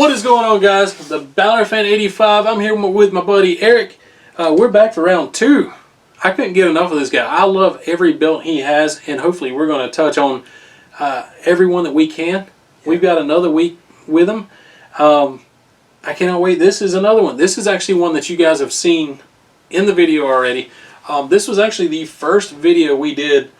What is going on, guys? The Balor Fan 85. I'm here with my buddy Eric. We're back for round 2. I couldn't get enough of this guy. I love every belt he has, and hopefully we're going to touch on every one that we can. Yeah. We've got another week with him. I cannot wait. This is another one. This is actually one that you guys have seen in the video already. This was actually the first video we did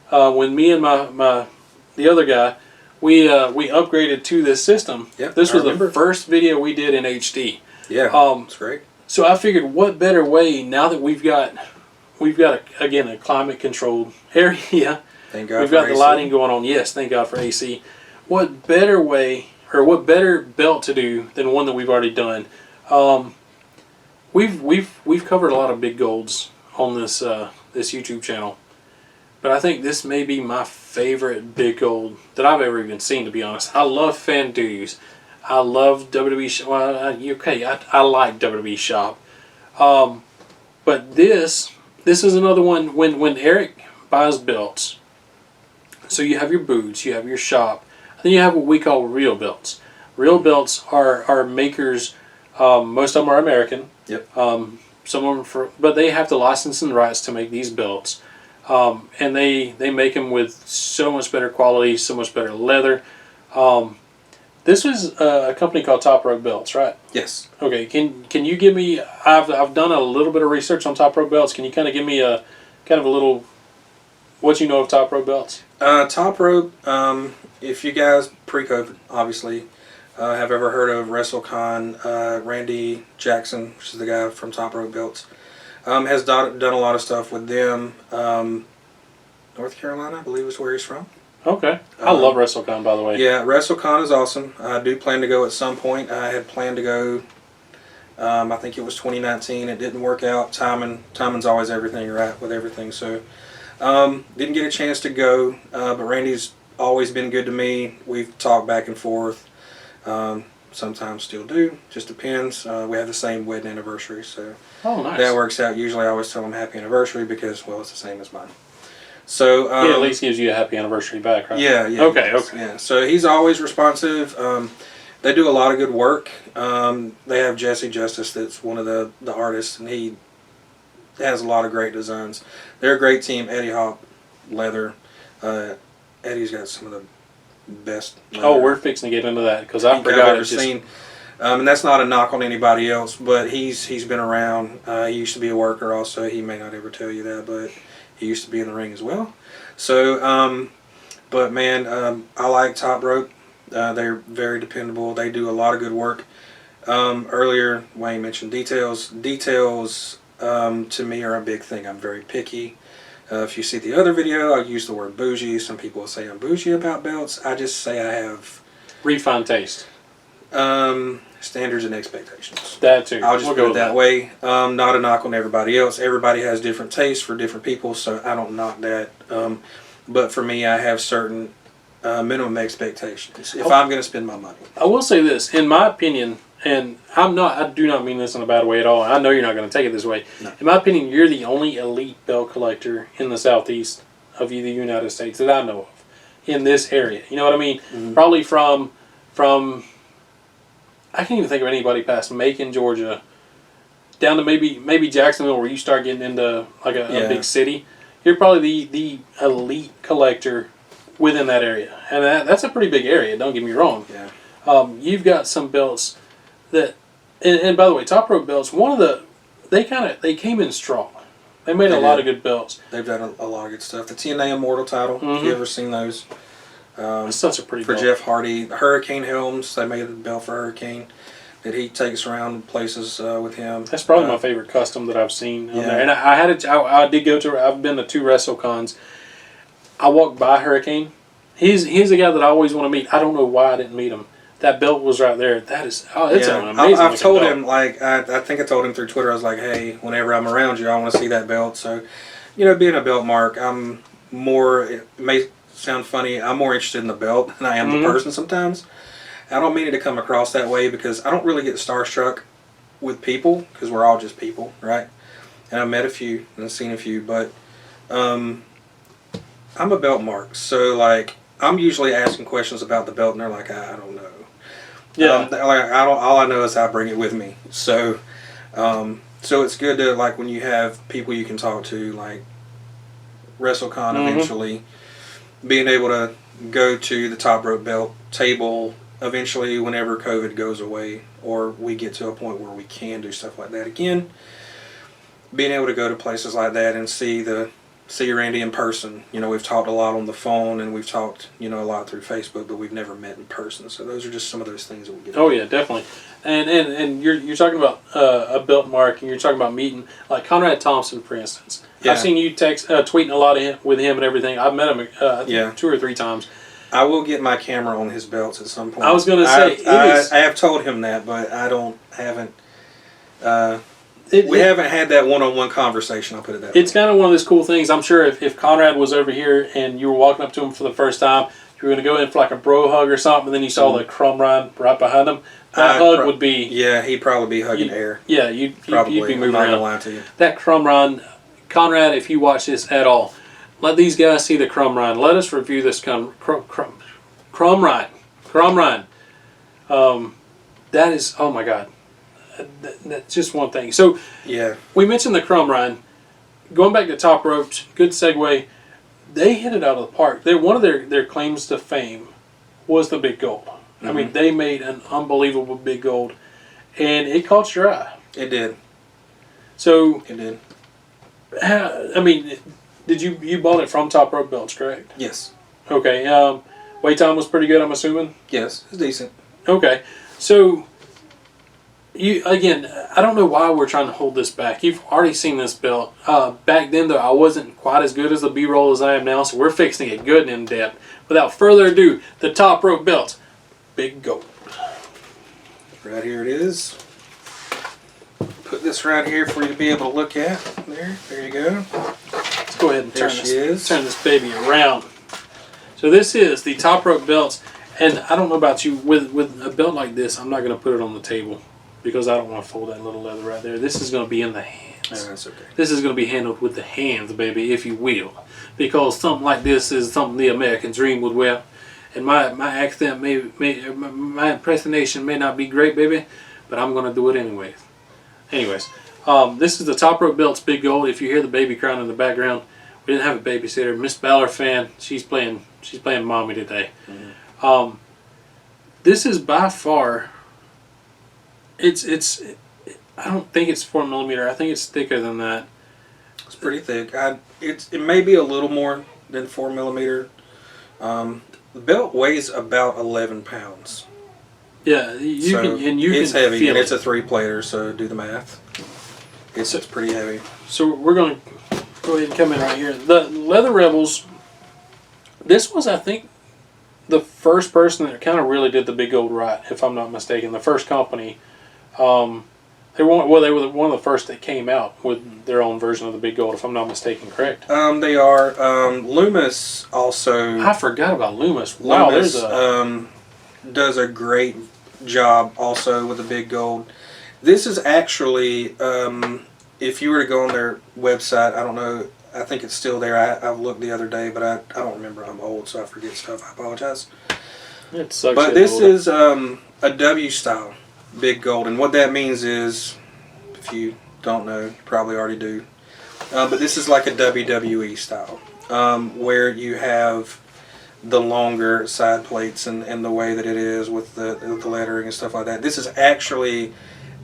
when me and the other guy, we upgraded to this system. Yep, this was the first video we did in HD. Yeah, it's great. So I figured, what better way now that we've got again a climate controlled area. Thank God we've got the lighting going on. Yes, thank God for AC. What better way, or what better belt to do than one that we've already done? We've covered a lot of big golds on this this YouTube channel. But I think this may be my favorite big gold that I've ever even seen, to be honest. I love fan dues. I love WWE. Well, okay, I like WWE shop. But this is another one when Eric buys belts. So you have your boots, you have your shop, then you have what we call real belts. Real belts are makers. Most of them are American. Yep. Some of them but they have the licensing rights to make these belts. And they make them with so much better quality, so much better leather. This was a company called Top Rope Belts, right? Yes. Okay. Can you give me? I've done a little bit of research on Top Rope Belts. Can you kind of give me a little what you know of Top Rope Belts? Top Rope. If you guys pre-COVID, obviously, have ever heard of WrestleCon, Randy Jackson, which is the guy from Top Rope Belts. Has done a lot of stuff with them. North Carolina, I believe, is where he's from. Okay. I love WrestleCon, by the way. Yeah, WrestleCon is awesome. I do plan to go at some point. I had planned to go, I think it was 2019. It didn't work out. Timing's always everything, right, with everything. So, didn't get a chance to go, but Randy's always been good to me. We've talked back and forth. Sometimes still do. Just depends. We have the same wedding anniversary, so nice. That works out. Usually I always tell them happy anniversary because, well, it's the same as mine. So he at least gives you a happy anniversary back, right? Yeah, yeah. Okay, okay. Yeah. So he's always responsive. They do a lot of good work. They have Jesse Justice, that's one of the artists, and he has a lot of great designs. They're a great team. Eddie Hop, leather. Eddie's got some of the best leather. Oh, we're fixing to get into that because I forgot I've ever seen. And that's not a knock on anybody else, but he's been around. He used to be a worker also. He may not ever tell you that, but he used to be in the ring as well. So, but man, I like Top Rope. They're very dependable. They do a lot of good work. Earlier, Wayne mentioned details. Details to me are a big thing. I'm very picky. If you see the other video, I use the word bougie. Some people say I'm bougie about belts. I just say I have refined taste. Standards and expectations. That too. I'll just put it that way. Not a knock on everybody else. Everybody has different tastes for different people, so I don't knock that. But for me, I have certain minimum expectations if I'm going to spend my money. I will say this, in my opinion, and I do not mean this in a bad way at all. I know you're not going to take it this way. No. In my opinion, you're the only elite belt collector in the southeast of the United States that I know of in this area. You know what I mean? Mm-hmm. Probably from I can't even think of anybody past Macon, Georgia, down to maybe Jacksonville, where you start getting into like a big city. You're probably the elite collector within that area, and that's a pretty big area. Don't get me wrong. Yeah. You've got some belts that, and by the way, Top Rope Belts. They came in strong. They made a lot of good belts. They've done a lot of good stuff. The TNA Immortal title. Mm-hmm. If you ever seen those. It's such a pretty for belt. Jeff Hardy. Hurricane Helms, they made a belt for Hurricane that he takes around places with him. That's probably my favorite custom that I've seen on there. And I did go to. I've been to 2 WrestleCons. I walked by Hurricane. He's the guy that I always want to meet. I don't know why I didn't meet him. That belt was right there. That is it's an amazing. I've told him, like I think I told him through Twitter. I was like, hey, whenever I'm around you, I want to see that belt. So, being a belt mark, I'm more. It may sound funny. I'm more interested in the belt than I am the person sometimes. I don't mean it to come across that way because I don't really get starstruck with people because we're all just people, right? And I've met a few and I've seen a few, but I'm a belt mark. So like I'm usually asking questions about the belt and they're like, I don't know. Yeah. All I know is I bring it with me. So, so it's good to, like, when you have people you can talk to, like WrestleCon eventually, being able to go to the top rope belt table eventually whenever COVID goes away, or we get to a point where we can do stuff like that again. Being able to go to places like that and see Randy in person. You know, we've talked a lot on the phone, and we've talked, you know, a lot through Facebook, but we've never met in person. So those are just some of those things that we get. Oh yeah, definitely. And you're talking about a belt mark, and you're talking about meeting like Conrad Thompson, for instance. Yeah. I've seen you tweeting a lot with him and everything. I've met him 2 or 3 times. I will get my camera on his belts at some point. I was going to say I have told him that, but haven't. We haven't had that one-on-one conversation. I'll put it that way. It's kind of one of those cool things. I'm sure if Conrad was over here and you were walking up to him for the first time, you were going to go in for like a bro hug or something, and then you saw the crumb ride right behind him. That hug would be... Yeah, he'd probably be hugging air. Yeah, you'd be moving around. I'm not going to lie to you. That crumb ride, Conrad, if you watch this at all, let these guys see the crumb ride. Let us review this crumb ride. Crumb ride. That is, oh my God. That's just one thing. So, yeah, we mentioned the crumb ride. Going back to top ropes, good segue. They hit it out of the park. One of their claims to fame was the big gold. I mean, they made an unbelievable big gold, and it caught your eye. It did. So it did. I mean, did you bought it from Top Rope Belts, correct? Yes. Okay. Wait time was pretty good, I'm assuming. Yes, it's decent. Okay, so I don't know why we're trying to hold this back. You've already seen this belt. Back then, though, I wasn't quite as good as the B-roll as I am now, so we're fixing it good and in depth. Without further ado, the Top Rope Belts. Big gold. Right here it is. Put this right here for you to be able to look at. There you go. Let's go ahead and turn this baby around. So this is the Top Rope Belts, and I don't know about you, with a belt like this, I'm not going to put it on the table because I don't want to fold that little leather right there. This is going to be in the hands. Oh, that's okay. This is going to be handled with the hands, baby, if you will, because something like this is something the American dream would wear. And my accent my impersonation may not be great, baby, but I'm gonna do it anyways. This is the Top Rope Belts Big Gold. If you hear the baby crying in the background, we didn't have a babysitter. Miss Ballard fan, she's playing mommy today. Mm-hmm. This is by far. It's. I don't think it's 4mm. I think it's thicker than that. It's pretty thick. It may be a little more than 4mm. The belt weighs about 11 pounds. Yeah, it's heavy, and it's a 3-plater, so do the math. It's pretty heavy. So we're going to go ahead and come in right here. The Leather Rebels, this was, I think, the first person that kind of really did the big gold right, if I'm not mistaken. The first company. They were one of the first that came out with their own version of the big gold, if I'm not mistaken, correct? They are. Loomis also. I forgot about Loomis. Wow, Loomis, does a great job also with the big gold. This is actually, if you were to go on their website, I don't know, I think it's still there. I looked the other day, but I don't remember. I'm old, so I forget stuff. I apologize. It sucks. But this is a W style big gold, and what that means is, if you don't know, you probably already do, but this is like a WWE style, where you have the longer side plates and the way that it is with the lettering and stuff like that. This is actually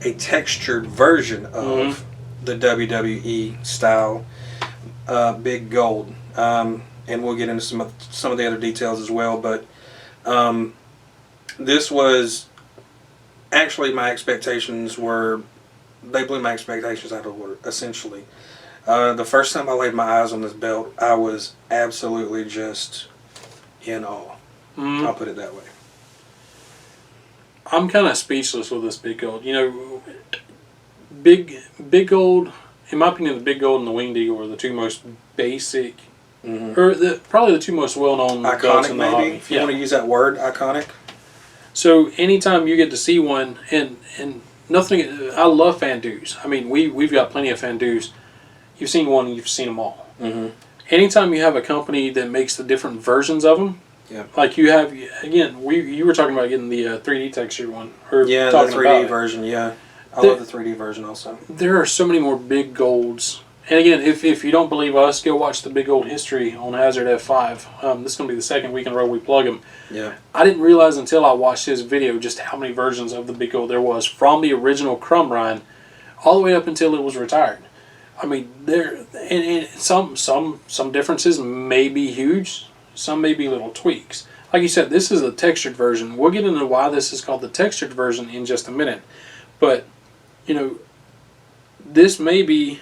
a textured version of the WWE style big gold, and we'll get into some of the other details as well, but this was actually, my expectations they blew my expectations out of the water, essentially. The first time I laid my eyes on this belt, I was absolutely just in awe. I'll put it that way. I'm kind of speechless with this big gold. You know, big gold, in my opinion, the big gold and the winged eagle are the two most basic, or probably the two most well-known belts in the hobby. If you want to use that word, iconic. So anytime you get to see one, and nothing, I love Fandues. I mean, we've got plenty of Fandues. You've seen one, you've seen them all. Anytime you have a company that makes the different versions of them, Yeah. Like you have, again, you were talking about getting the 3D texture one. Or Yeah, the talking 3D about version, yeah. I love the 3D version also. There are so many more big golds. And again, if you don't believe us, go watch the Big Gold History on Hazard F5. This is going to be the second week in a row we plug him. Yeah. I didn't realize until I watched his video just how many versions of the Big Gold there was from the original Crumb Rind all the way up until it was retired. I mean, and some differences may be huge, some may be little tweaks. Like you said, this is a textured version. We'll get into why this is called the textured version in just a minute. But, you know, this may be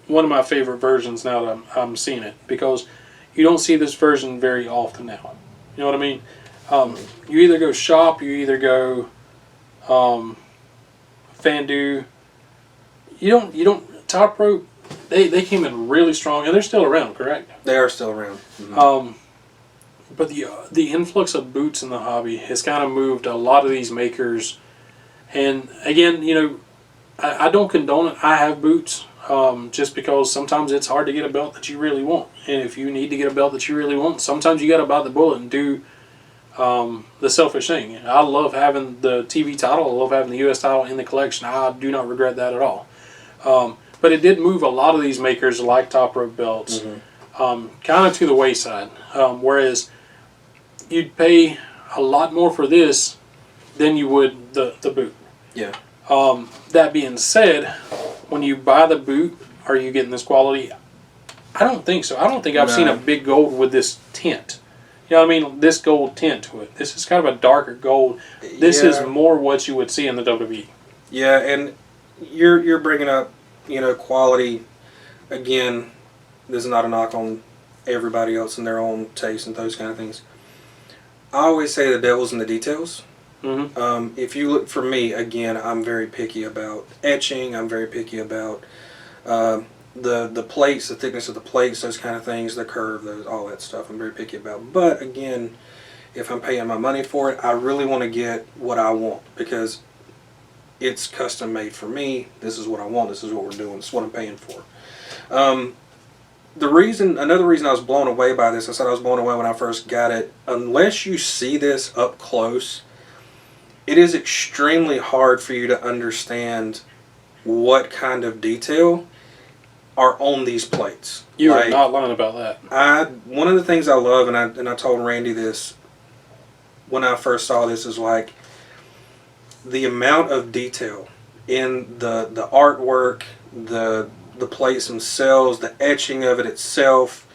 one of my favorite versions now that I'm seeing it, because you don't see this version very often now. You know what I mean? You either go shop, you either go Fandu. You don't Top Rope. They came in really strong, and they're still around, correct? They are still around. Mm-hmm. But the influx of boots in the hobby has kind of moved a lot of these makers. And again, you know, I don't condone it. I have boots. Just because sometimes it's hard to get a belt that you really want. And if you need to get a belt that you really want, sometimes you got to bite the bullet and do the selfish thing. I love having the TV title. I love having the US title in the collection. I do not regret that at all. But it did move a lot of these makers like Top Rope belts kind of to the wayside. Whereas you'd pay a lot more for this than you would the boot. Yeah. That being said, when you buy the boot, are you getting this quality? I don't think so. I don't think I've seen a big gold with this tint. You know what I mean? This gold tint to it. This is kind of a darker gold. This is more what you would see in the WWE. Yeah, and you're bringing up, you know, quality. Again, this is not a knock on everybody else and their own taste and those kind of things. I always say the devil's in the details. Mm-hmm. If you look, for me, again, I'm very picky about etching. I'm very picky about the plates, the thickness of the plates, those kind of things, the curve, all that stuff. I'm very picky about. But again, if I'm paying my money for it, I really want to get what I want, because it's custom made for me. This is what I want. This is what we're doing. This is what I'm paying for. Another reason I was blown away by this, I said I was blown away when I first got it. Unless you see this up close, it is extremely hard for you to understand what kind of detail are on these plates. You are not lying about that. One of the things I love, and I told Randy this when I first saw this, is like the amount of detail in the artwork, the plates themselves, the etching of it itself,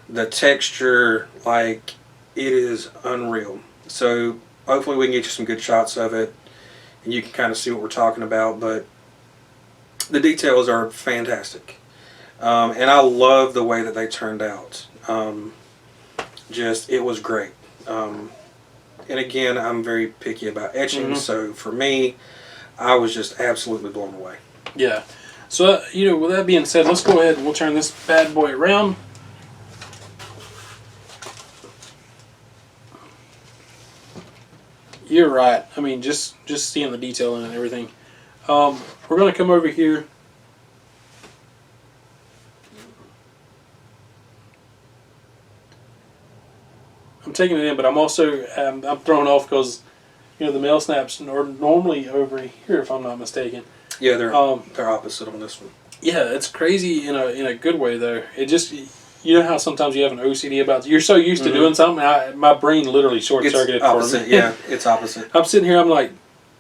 the texture, like, it is unreal. So hopefully we can get you some good shots of it and you can kind of see what we're talking about, but the details are fantastic. And I love the way that they turned out. It was great. And again, I'm very picky about etching, so for me, I was just absolutely blown away. Yeah. So, you know, with that being said, let's go ahead and we'll turn this bad boy around. You're right. I mean, just seeing the detail in it and everything. We're going to come over here. I'm taking it in, but I'm also I'm thrown off because, you know, the male snaps are normally over here, if I'm not mistaken. Yeah, they're opposite on this one. Yeah, it's crazy in a good way though. It just, you know how sometimes you have an OCD about, you're so used to doing something, my brain literally short circuited for me. Yeah, it's opposite. I'm sitting here, I'm like,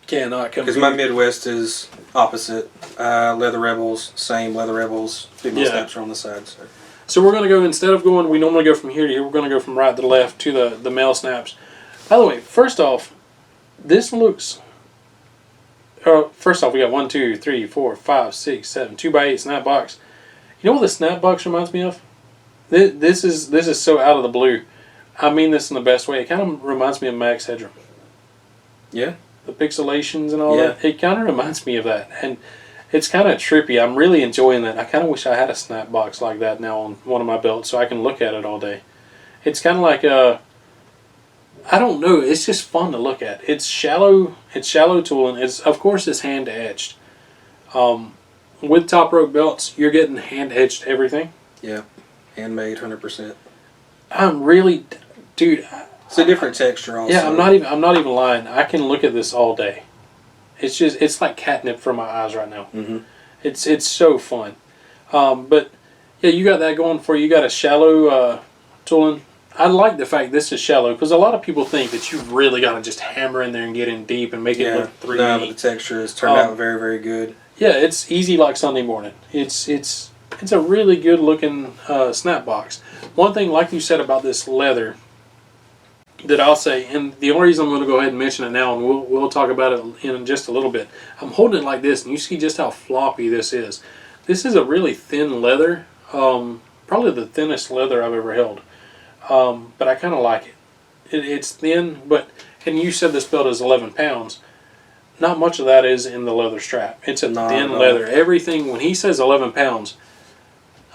cannot come. Because my Midwest is opposite. Leather Rebels, same Leather Rebels. Female snaps are on the side. So we're going to go, instead of going, we normally go from here to here, we're going to go from right to left to the male snaps. By the way, first off, this looks. First off, we got 1, 2, 3, 4, 5, 6, 7, 2x8 snap box. You know what the snap box reminds me of? This is so out of the blue. I mean this in the best way. It kind of reminds me of Max Headroom. Yeah. The pixelations and all that. It kind of reminds me of that, and it's kind of trippy. I'm really enjoying that. I kind of wish I had a snap box like that now on one of my belts so I can look at it all day. It's kind of like I don't know. It's just fun to look at. It's shallow. It's shallow tooling. Of course it's hand etched. With Top Rope belts, you're getting hand etched everything. Yeah, handmade, 100%. I'm really, dude. It's a different texture also. Yeah, I'm not even lying. I can look at this all day. It's like catnip for my eyes right now. Mm-hmm. It's so fun. But yeah, you got that going for you. You got a shallow tooling. I like the fact this is shallow because a lot of people think that you've really got to just hammer in there and get in deep and make it look 3D. No, but the texture has turned out very, very good. Yeah, it's easy like Sunday morning. It's a really good looking snap box. One thing, like you said about this leather, that I'll say, and the only reason I'm going to go ahead and mention it now, and we'll talk about it in just a little bit. I'm holding it like this, and you see just how floppy this is. This is a really thin leather, probably the thinnest leather I've ever held. But I kind of like it. It's thin, and you said this belt is 11 pounds. Not much of that is in the leather strap. It's a thin leather. Everything, when he says 11 pounds,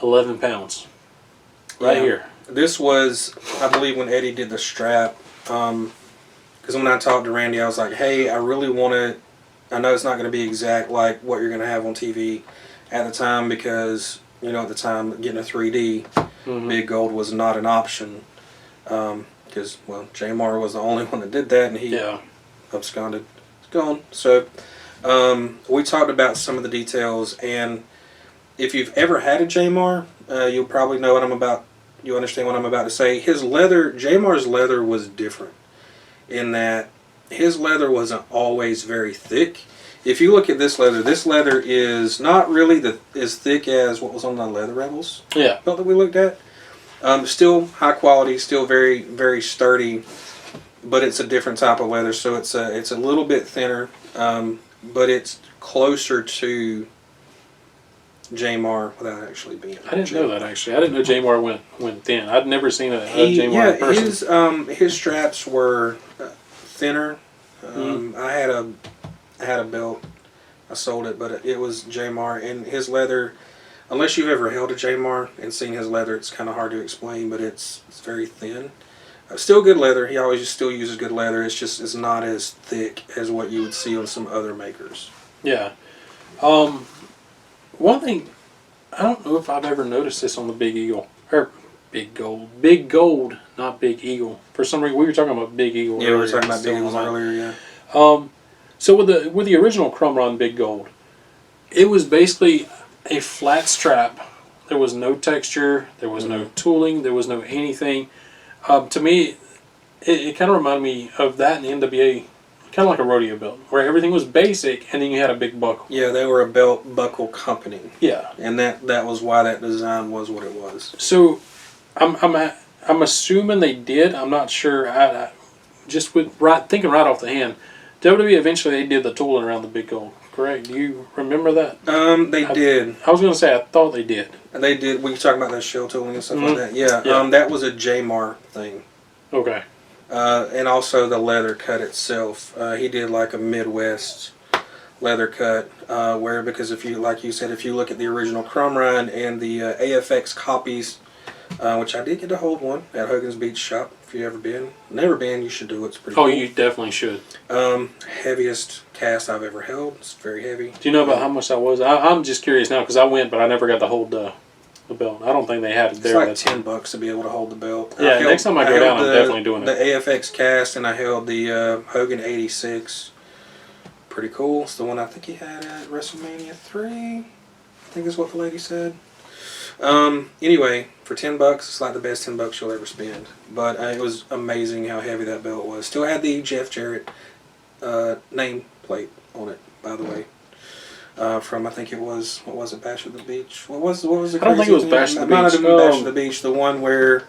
11 pounds. Right here. This was, I believe, when Eddie did the strap, because when I talked to Randy, I was like, hey, I really want to, I know it's not going to be exact like what you're going to have on TV at the time, because, you know, at the time, getting a 3D, Big Gold was not an option, because, well, Jamar was the only one that did that, and he absconded. It's gone. So, we talked about some of the details, and if you've ever had a Jamar, you'll probably know what I'm about. You understand what I'm about to say. His leather, Jamar's leather was different in that his leather wasn't always very thick. If you look at this leather is not really as thick as what was on the Leather Rebels belt that we looked at. Still high quality, still very, very sturdy, but it's a different type of leather. So it's a little bit thinner, but it's closer to Jamar without actually being. I didn't know that actually. I didn't know Jamar went thin. I'd never seen a Jamar in person. His straps were thinner. I had a belt. I sold it, but it was Jamar, and his leather. Unless you've ever held a Jamar and seen his leather, it's kind of hard to explain. But it's very thin. Still good leather. He always still uses good leather. It's not as thick as what you would see on some other makers. Yeah. One thing, I don't know if I've ever noticed this on the Big Eagle, or Big Gold, not Big Eagle. For some reason, we were talking about Big Eagle earlier. Yeah, we were talking about Big Eagles earlier, yeah. So with the original Crumron Big Gold, it was basically a flat strap. There was no texture, there was no tooling, there was no anything. To me, it kind of reminded me of that in the NWA. Kind of like a rodeo belt, where everything was basic, and then you had a big buckle. Yeah, they were a belt buckle company. Yeah, and that was why that design was what it was. So, I'm assuming they did. I'm not sure. I just thinking right off the hand, WWE eventually they did the tooling around the Big Gold. Correct? Do you remember that? They did. I was going to say I thought they did. They did. We talking about that shell tooling and stuff like that. Yeah. That was a Jamar thing. Okay. And also the leather cut itself. He did like a Midwest leather cut, where, because if you, like you said, if you look at the original Crumrine and the AFX copies, which I did get to hold one at Hogan's Beach Shop. If you ever never been, you should do it. It's pretty cool. You definitely should. Heaviest cast I've ever held. It's very heavy. Do you know about how much that was? I'm just curious now because I went, but I never got to hold the belt. I don't think they had it there. It's like $10 to be able to hold the belt. Yeah, next time I go down, I'm definitely doing it. The AFX cast, and I held the Hogan 86. Pretty cool. It's the one I think he had at WrestleMania 3. I think is what the lady said. Anyway, for $10, it's like the best $10 you'll ever spend. But it was amazing how heavy that belt was. Still had the Jeff Jarrett name plate on it, by the way. From, I think it was, what was it, Bash at the Beach? What was the crazy I don't think it was Bash at the Beach. It might have been Bash at the Beach, the one where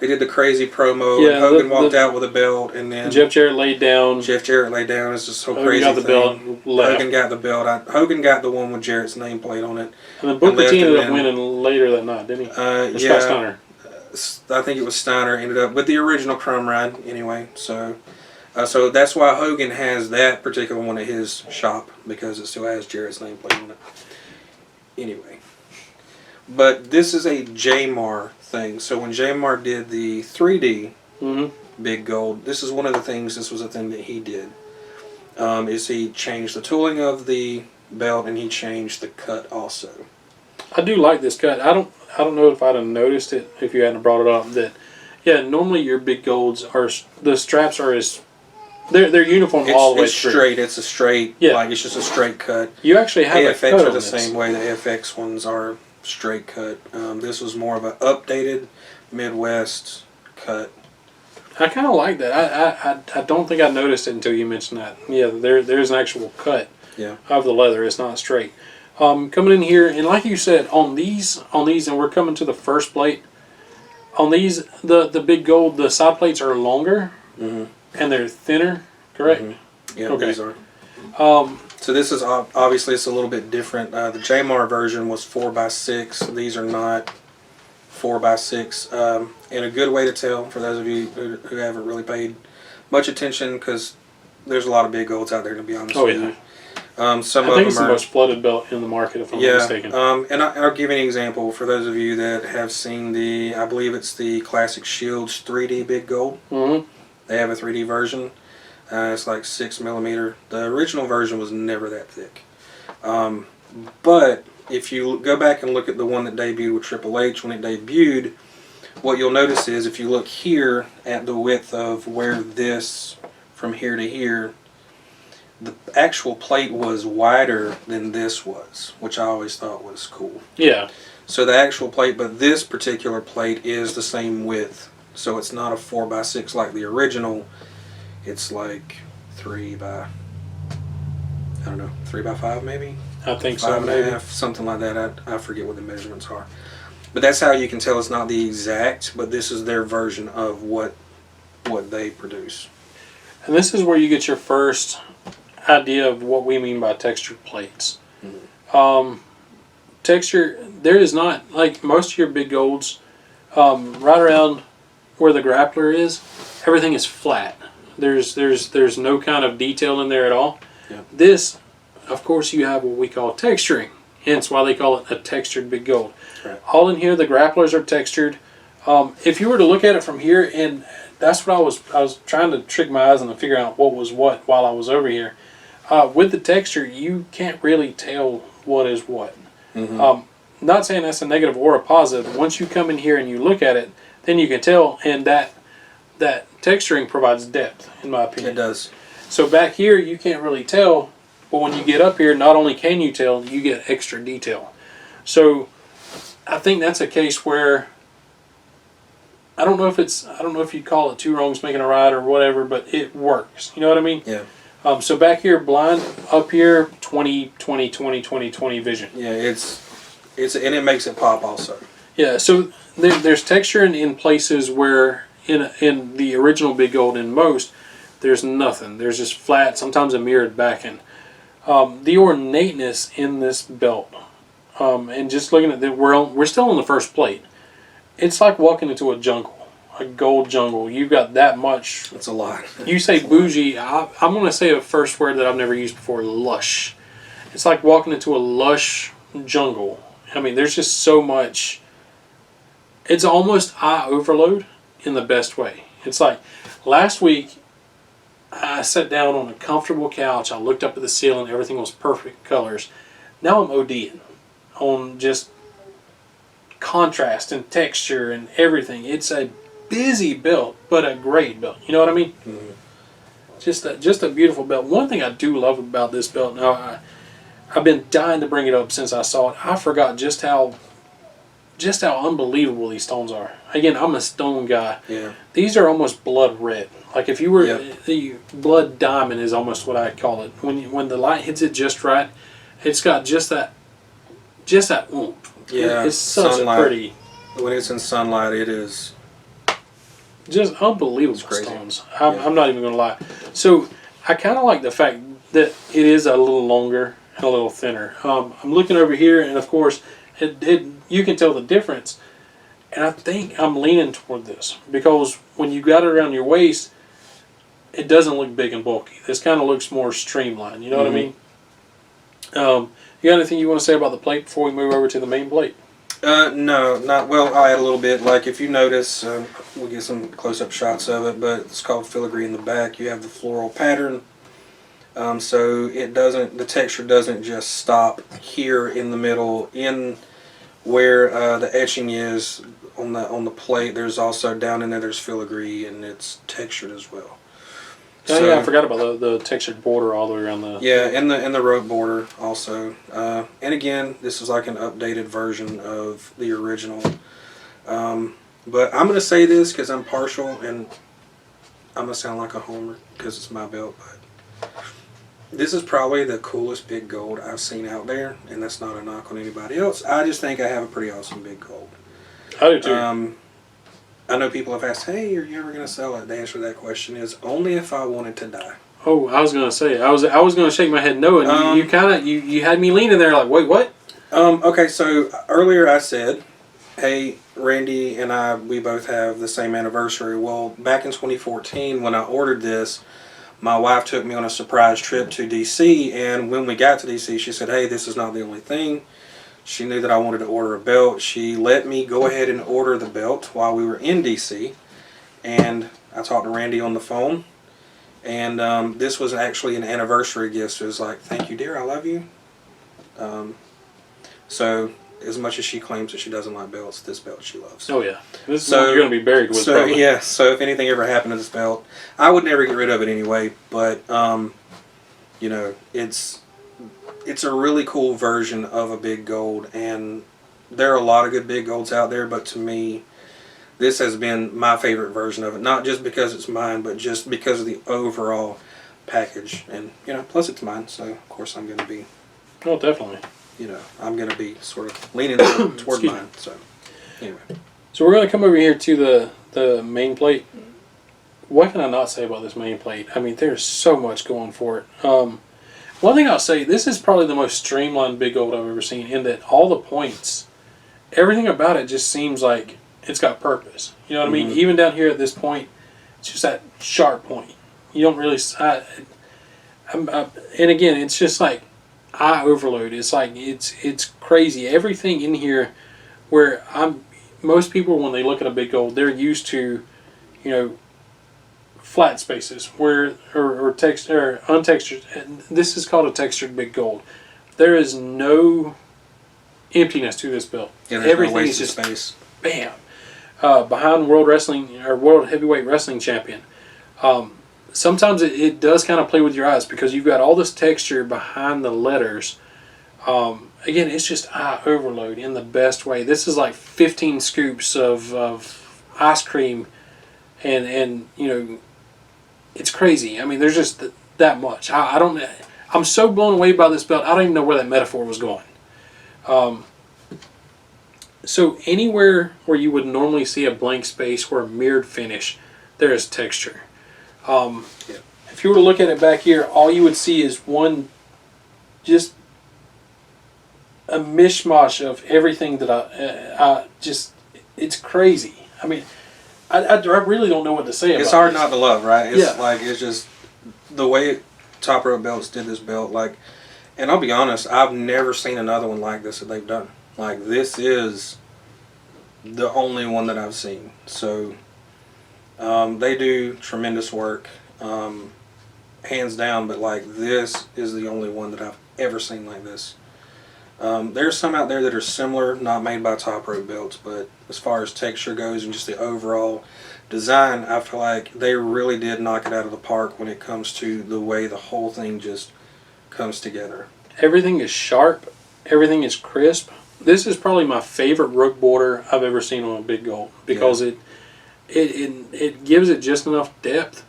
they did the crazy promo, and Hogan walked out with a belt, and then Jeff Jarrett laid down. It's just so crazy. Hogan got the belt, left. Hogan got the belt. Hogan got the one with Jarrett's nameplate on it. And then Booker T ended up winning later that night, didn't he? Yeah. Steiner. I think it was Steiner ended up with the original Crumb Ride anyway. So that's why Hogan has that particular one at his shop, because it still has Jarrett's nameplate on it. Anyway, but this is a Jamar thing. So when Jamar did the 3D Big Gold, this is one of the things. This was a thing that he did. Is he changed the tooling of the belt, and he changed the cut also. I do like this cut. I don't know if I'd have noticed it if you hadn't brought it up, that Yeah, normally your big golds are the straps are they're uniform all the way It's through. straight. It's a straight. Yeah. Like it's just a straight cut. You actually have a AFX cut are on the this. same way. The FX ones are straight cut. This was more of an updated Midwest cut. I kind of like that. I don't think I noticed it until you mentioned that. Yeah, there's an actual cut Yeah. of the leather. It's not straight. Coming in here, and like you said, on these, and we're coming to the first plate. On these, the big gold, the side plates are longer, and they're thinner, correct? Yeah, Okay. these are. So this is obviously it's a little bit different. The Jmar version was 4x6. These are not 4x6. And a good way to tell for those of you who haven't really paid much attention, because there's a lot of big golds out there, to be honest with you. Some I of think them it's the are, most flooded belt in the market, if I'm not mistaken. and I'll give you an example for those of you that have seen I believe it's the Classic Shields 3D Big Gold. Mm-hmm. They have a 3D version. It's like 6mm. The original version was never that thick. But if you go back and look at the one that debuted with Triple H when it debuted, what you'll notice is if you look here at the width of where this from here to here, the actual plate was wider than this was, which I always thought was cool. Yeah. So the actual plate, but this particular plate is the same width. So it's not a 4x6 like the original. It's like 3 by 5 maybe? I think so, 5.5, something like that. I forget what the measurements are. But that's how you can tell it's not the exact, but this is their version of what they produce. And this is where you get your first idea of what we mean by textured plates. Texture, there is not, like most of your big golds, right around where the grappler is, everything is flat. There's no kind of detail in there at all. Yeah. This, of course, you have what we call texturing, hence why they call it a textured big gold. Right. All in here, the grapplers are textured. If you were to look at it from here, and that's what I was trying to trick my eyes and figure out what was what while I was over here. With the texture, you can't really tell what is what. Not saying that's a negative or a positive. Once you come in here and you look at it, then you can tell, and that texturing provides depth, in my opinion. It does. So back here, you can't really tell, but when you get up here, not only can you tell, you get extra detail. So I think that's a case where I don't know if you call it two wrongs making a right or whatever, but it works. You know what I mean? Yeah. So back here, blind, up here, 20, 20, 20, 20, 20 vision. Yeah, it's and it makes it pop also. Yeah, so there's texture in places where in the original Big Gold, in most, there's nothing. There's just flat, sometimes a mirrored backing. The ornateness in this belt, and just looking at that, we're still on the first plate. It's like walking into a jungle, a gold jungle. You've got that much. It's a lot. You say bougie, I'm going to say a first word that I've never used before, lush. It's like walking into a lush jungle. I mean, there's just so much. It's almost eye overload in the best way. It's like last week, I sat down on a comfortable couch. I looked up at the ceiling. Everything was perfect colors. Now I'm ODing on just contrast and texture and everything. It's a busy belt, but a great belt. You know what I mean? Mm-hmm. Just a beautiful belt. One thing I do love about this belt, now I've been dying to bring it up since I saw it. I forgot just how unbelievable these stones are. Again, I'm a stone guy. Yeah. These are almost blood red. Like if you were the blood diamond is almost what I call it. When the light hits it just right, it's got just that oomph. Yeah. It's such a pretty. When it's in sunlight, it is just unbelievable crazy. stones. I'm not even going to lie. So I kind of like the fact that it is a little longer and a little thinner. I'm looking over here, and of course, you can tell the difference. And I think I'm leaning toward this because when you got it around your waist, it doesn't look big and bulky. This kind of looks more streamlined. You know what I mean? You got anything you want to say about the plate before we move over to the main plate? No, not well. I'll add a little bit. Like if you notice, we'll get some close-up shots of it, but it's called filigree in the back. You have the floral pattern, so the texture doesn't just stop here in the middle, in where the etching is. on the plate. There's also down in there. There's filigree, and it's textured as well. Oh yeah, I forgot about the textured border all the way around the. Yeah, and the rope border also. And again, this is like an updated version of the original. But I'm gonna say this because I'm partial, and I'm gonna sound like a homer because it's my belt. But this is probably the coolest big gold I've seen out there, and that's not a knock on anybody else. I just think I have a pretty awesome big gold. I do too. I know people have asked, "Hey, are you ever going to sell it?" The answer to that question is only if I wanted to die. Oh, I was gonna say I was gonna shake my head no, and you kind of you had me leaning there like, wait, what? Okay, so earlier I said, "Hey, Randy and we both have the same anniversary." Well, back in 2014, when I ordered this, my wife took me on a surprise trip to DC, and when we got to DC, she said, "Hey, this is not the only thing." She knew that I wanted to order a belt. She let me go ahead and order the belt while we were in DC. And I talked to Randy on the phone. And this was actually an anniversary gift. So it was like, "Thank you, dear. I love you." So as much as she claims that she doesn't like belts, this belt she loves. Oh yeah, this is what you're gonna be buried with. So probably. Yeah. So if anything ever happened to this belt, I would never get rid of it anyway. But you know, it's a really cool version of a big gold, and there are a lot of good big golds out there, but to me, this has been my favorite version of it. Not just because it's mine, but just because of the overall package. And, you know, plus it's mine, so of course I'm going to be... Oh, definitely. You know, I'm going to be sort of leaning toward mine, so anyway. So we're going to come over here to the main plate. What can I not say about this main plate? I mean, there's so much going for it. One thing I'll say, this is probably the most streamlined big gold I've ever seen, in that all the points, everything about it just seems like it's got purpose. You know what I mean? Even down here at this point, it's just that sharp point. You don't really... and again, it's just like eye overload. It's like, it's crazy. Everything in here where most people, when they look at a big gold, they're used to, you know, flat spaces where or untextured. This is called a textured big gold. There is no emptiness to this belt. Yeah, there's everything no is just space. Bam. Behind World Wrestling or World Heavyweight Wrestling Champion. Sometimes it does kind of play with your eyes because you've got all this texture behind the letters. Again, it's just eye overload in the best way. This is like 15 scoops of ice cream, and you know. It's crazy. I mean, there's just that much. I'm so blown away by this belt, I don't even know where that metaphor was going. So anywhere where you would normally see a blank space or a mirrored finish, there is texture. If you were to look at it back here, all you would see is just a mishmash of everything that it's crazy. I mean, I really don't know what to say about it. It's hard not to love, right? It's yeah. like, it's just the way Top Rope Belts did this belt, like, and I'll be honest, I've never seen another one like this that they've done. Like, this is the only one that I've seen. So they do tremendous work, hands down, but like, this is the only one that I've ever seen like this. There's some out there that are similar, not made by Top Rope Belts, but as far as texture goes and just the overall design, I feel like they really did knock it out of the park when it comes to the way the whole thing just comes together. Everything is sharp. Everything is crisp. This is probably my favorite rook border I've ever seen on a big gold because it gives it just enough depth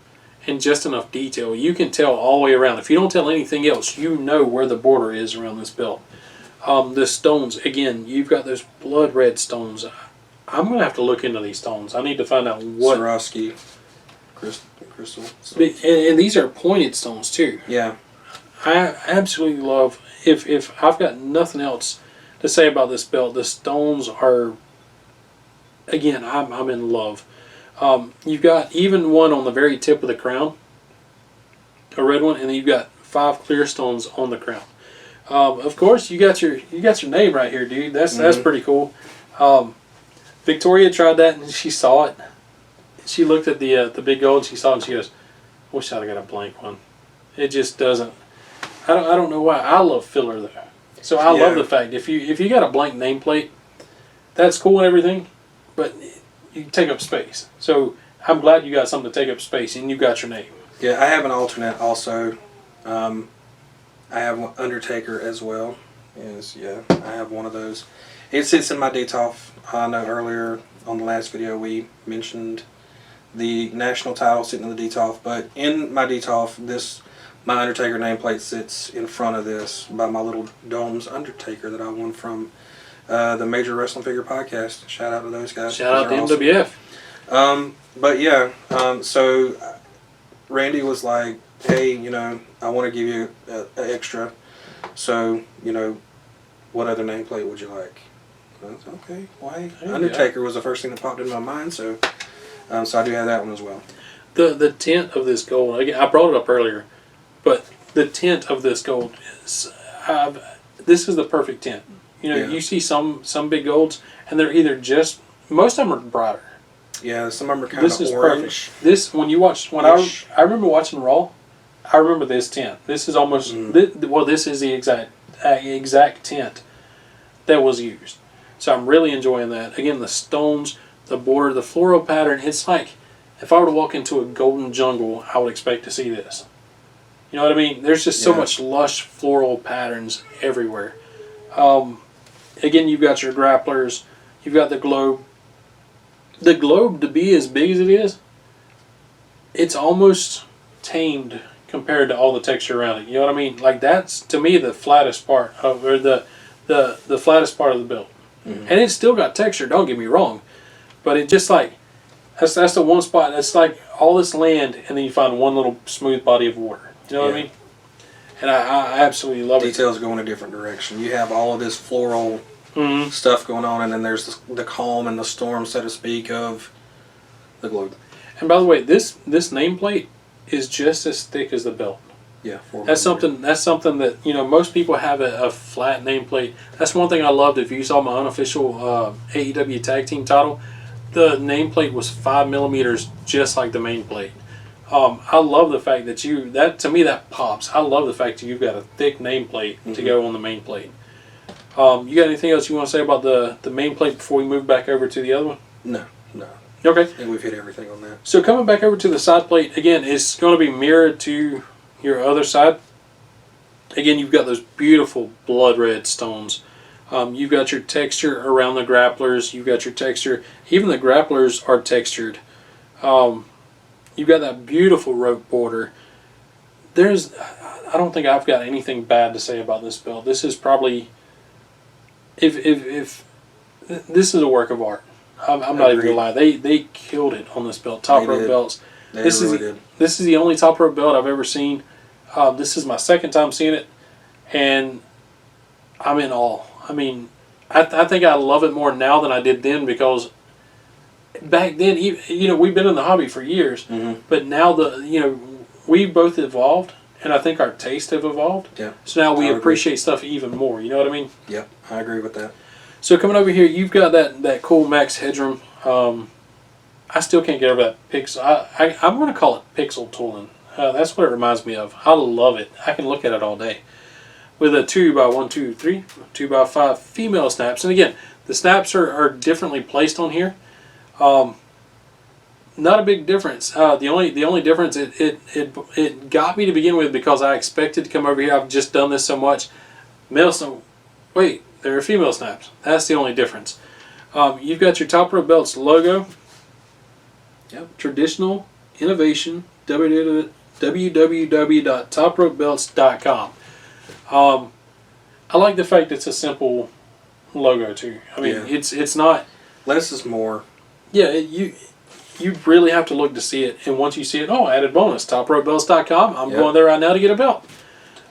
and just enough detail. You can tell all the way around. If you don't tell anything else, you know where the border is around this belt. The stones, again, you've got those blood red stones. I'm going to have to look into these stones. I need to find out what... Swarovski crystal. And these are pointed stones too. Yeah. I absolutely love... If I've got nothing else to say about this belt, the stones are... Again, I'm in love. You've got even one on the very tip of the crown. A red one. And then you've got 5 clear stones on the crown. Of course, you got your name right here, dude. That's pretty cool. Victoria tried that and she saw it. She looked at the big gold. And she saw it and she goes, "Wish I'd have got a blank one." It just doesn't. I don't know why. I love filler though. So I love the fact if you got a blank nameplate, that's cool and everything. but you take up space. So I'm glad you got something to take up space, and you got your name. Yeah, I have an alternate also. I have one Undertaker as well. I have one of those. It sits in my detolf. I know earlier on the last video we mentioned the national title sitting in the detolf, but in my detolf, my Undertaker nameplate sits in front of this by my little Dome's Undertaker that I won from the Major Wrestling Figure Podcast. Shout out to those guys. Shout out to awesome. MWF. But yeah, so Randy was like, hey, I want to give you an extra. So, what other nameplate would you like? Okay, why? Undertaker was the first thing that popped into my mind, so I do have that one as well. The tint of this gold, again, I brought it up earlier, but the tint of this gold is, this is the perfect tint. You see some big golds, and they're either most of them are brighter. Yeah, some of them are kind of orange. This is perfect. This, I remember watching Raw, I remember this tint. This is almost, this is the exact tint that was used. So I'm really enjoying that. Again, the stones, the border, the floral pattern, it's like if I were to walk into a golden jungle, I would expect to see this. You know what I mean? There's just so much lush floral patterns everywhere. Again, you've got your grapplers, you've got the globe. The globe, to be as big as it is, it's almost tamed compared to all the texture around it. You know what I mean? Like, that's, to me, the flattest part of, or the flattest part of the build. Mm-hmm. And it's still got texture, don't get me wrong. But it just like, that's the one spot, it's like all this land, and then you find one little smooth body of water. You know what I mean? And I absolutely love it. Details go in a different direction. You have all of this floral stuff going on, and then there's the calm and the storm, so to speak, of the globe. And by the way, this nameplate is just as thick as the belt. Yeah, that's something that most people have a flat nameplate. That's one thing I loved. If you saw my unofficial AEW tag team title, the nameplate was 5 millimeters, just like the main plate. I love the fact that to me that pops. I love the fact that you've got a thick nameplate to go on the main plate. You got anything else you want to say about the main plate before we move back over to the other one? No. Okay. I think we've hit everything on that. So coming back over to the side plate, again, it's going to be mirrored to your other side. Again, you've got those beautiful blood red stones. You've got your texture around the grapplers. You've got your texture. Even the grapplers are textured. You've got that beautiful rope border. I don't think I've got anything bad to say about this build. This is probably, if this is a work of art. I'm not even gonna lie. They killed it on this belt. Top rope belts. This is the only top rope belt I've ever seen. This is my second time seeing it, and I'm in awe. I mean, I think I love it more now than I did then, because back then, we've been in the hobby for years, but now we both evolved, and I think our tastes have evolved. Yeah. So now we appreciate stuff even more. You know what I mean? Yep, I agree with that. So coming over here, you've got that cool Max Headroom. I still can't get over that pixel. I'm going to call it pixel tooling. That's what it reminds me of. I love it. I can look at it all day. With a 2x1, 2, 3, 2x5 female snaps. And again, the snaps are differently placed on here. Not a big difference. The only difference, it got me to begin with, because I expected to come over here. I've just done this so much. Male snap. Wait, there are female snaps. That's the only difference. You've got your Top Rope Belts logo. Yep. Traditional innovation. www.topropebelts.com. I like the fact it's a simple logo too. I mean, it's not. Less is more. Yeah, you really have to look to see it, and once you see it, added bonus, topropebelts.com. I'm going there right now to get a belt.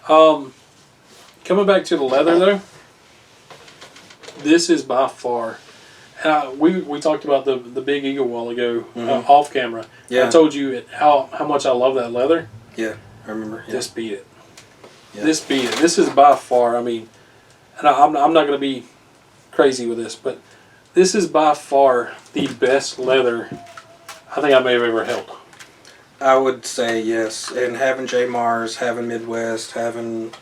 Coming back to the leather though, this is by far. We talked about the Big Eagle a while ago off camera. Yeah. I told you how much I love that leather. Yeah, I remember. Yeah. This beat it. Yeah. This beat it. This is by far. I mean, and I'm not going to be crazy with this, but this is by far the best leather I think I may have ever held. I would say yes. And having J Mars, having Midwest, having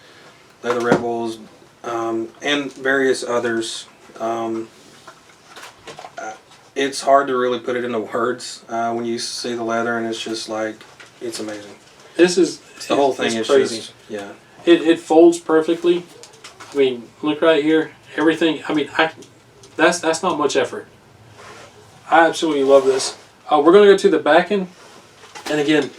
Leather Rebels, and various others, it's hard to really put it into words when you see the leather, and it's just like, it's amazing. The whole thing is crazy. Just, yeah. It folds perfectly. I mean, look right here. Everything. I mean, that's not much effort. I absolutely love this. We're going to go to the back end, and again,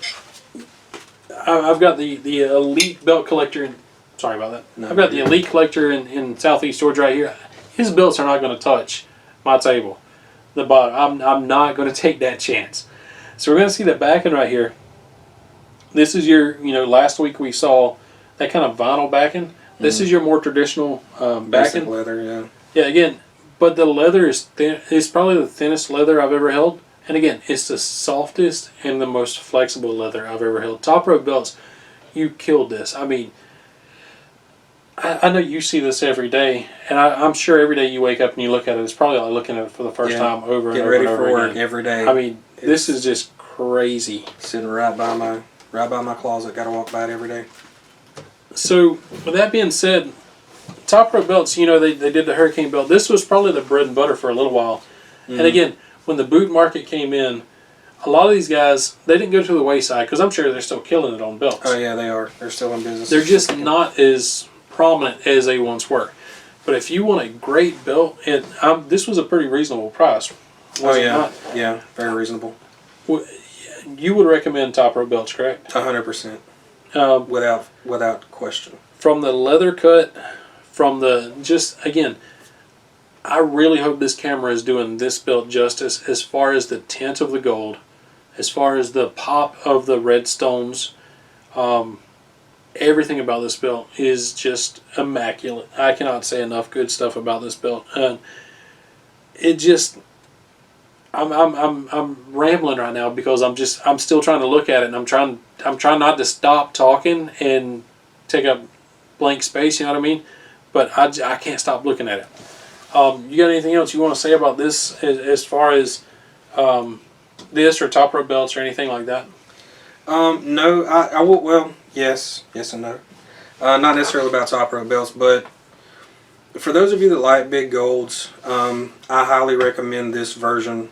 I've got the Elite belt collector. Sorry about that. No, I've got the Elite collector in Southeast Georgia right here. His belts are not going to touch my table. The bottom. I'm not going to take that chance. So we're going to see the back end right here. This is your, last week we saw that kind of vinyl backing. This is your more traditional Basic backing. leather, yeah. Yeah, again, but the leather is thin. It's probably the thinnest leather I've ever held. And again, it's the softest and the most flexible leather I've ever held. Top rope belts, you killed this. I mean, I know you see this every day, and I'm sure every day you wake up and you look at it, it's probably like looking at it for the first time over and Get over ready and over for work again. every day. I mean, this is just crazy. Sitting right by my closet. Got to walk by it every day. So, with that being said, top rope belts, they did the Hurricane belt. This was probably the bread and butter for a little while. And again, when the boot market came in, a lot of these guys, they didn't go to the wayside because I'm sure they're still killing it on belts. Oh yeah, they are. They're still in business. They're just not as prominent as they once were. But if you want a great belt, this was a pretty reasonable price. Oh yeah, yeah, very reasonable. You would recommend top rope belts, correct? 100%. Without question. From the leather cut, again, I really hope this camera is doing this belt justice as far as the tint of the gold, as far as the pop of the red stones. Everything about this belt is just immaculate. I cannot say enough good stuff about this belt. I'm rambling right now because I'm still trying to look at it, and I'm trying not to stop talking and take up blank space. You know what I mean? But I can't stop looking at it. You got anything else you want to say about this as far as this or top rope belts or anything like that? No, I will. Well, yes and no. Not necessarily about top rope belts, but for those of you that like big golds, I highly recommend this version.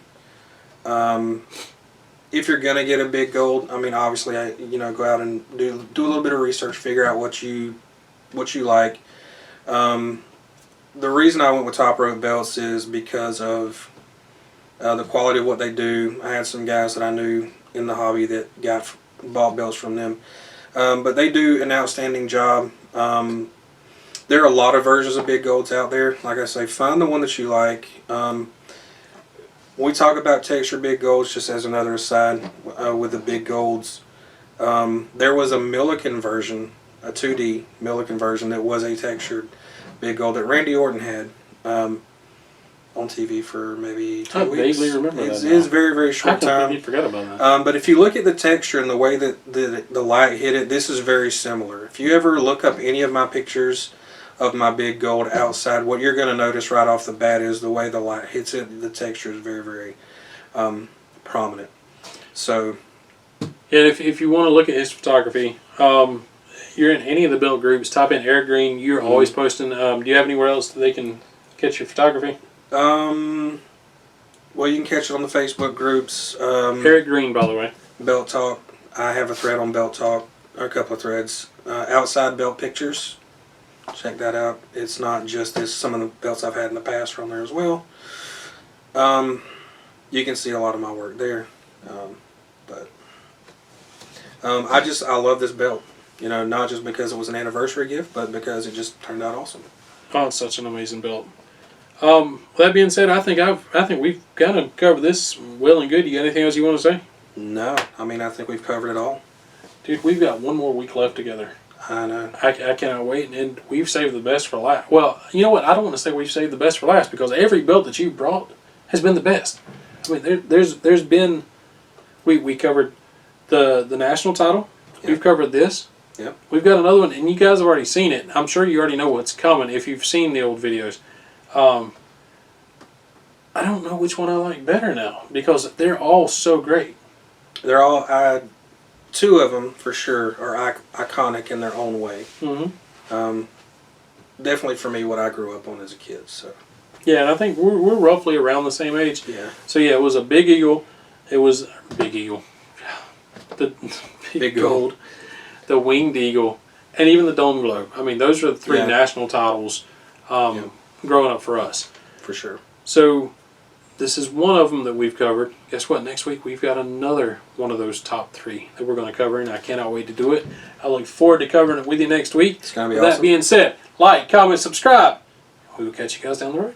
If you're gonna get a big gold, I mean, obviously, go out and do a little bit of research, figure out what you like. The reason I went with top rope belts is because of the quality of what they do. I had some guys that I knew in the hobby that bought belts from them, but they do an outstanding job. There are a lot of versions of big golds out there. Like I say, find the one that you like. We talk about texture big golds just as another aside with the big golds. There was a Milliken version, a 2D Milliken version that was a textured big gold that Randy Orton had on TV for maybe 2 weeks. I vaguely remember that. It is very, very short time. I completely forgot about that. But if you look at the texture and the way that the light hit it, this is very similar. If you ever look up any of my pictures of my big gold outside, what you're going to notice right off the bat is the way the light hits it. The texture is very, very prominent. So, yeah, if you want to look at his photography, you're in any of the belt groups, type in Eric Green. You're always posting. Do you have anywhere else that they can catch your photography? Well, you can catch it on the Facebook groups. Eric Green, by the way. Belt Talk. I have a thread on Belt Talk, or a couple of threads. Outside belt pictures. Check that out. It's not just this. Some of the belts I've had in the past are on there as well. You can see a lot of my work there. I love this belt. Not just because it was an anniversary gift, but because it just turned out awesome. Oh, it's such an amazing belt. With that being said, I think we've kind of covered this well and good. You got anything else you want to say? No, I think we've covered it all. Dude, we've got one more week left together. I know. I cannot wait, and we've saved the best for last. Well, you know what? I don't want to say we've saved the best for last because every belt that you brought has been the best. I mean, there's been we covered the national title. Yep. We've covered this. Yep. We've got another one, and you guys have already seen it. I'm sure you already know what's coming if you've seen the old videos. I don't know which one I like better now because they're all so great. They're all, two of them for sure are iconic in their own way. Mm-hmm. Definitely for me, what I grew up on as a kid. So. Yeah, and I think we're roughly around the same age. Yeah. So yeah, it was a big eagle. It was big eagle. The big gold. The winged eagle, and even the dome globe. I mean, those are the three national titles growing up for us. For sure. So this is one of them that we've covered. Guess what? Next week we've got another one of those top 3 that we're going to cover, and I cannot wait to do it. I look forward to covering it with you next week. It's going to be With awesome. that being said, like, comment, subscribe. We will catch you guys down the road.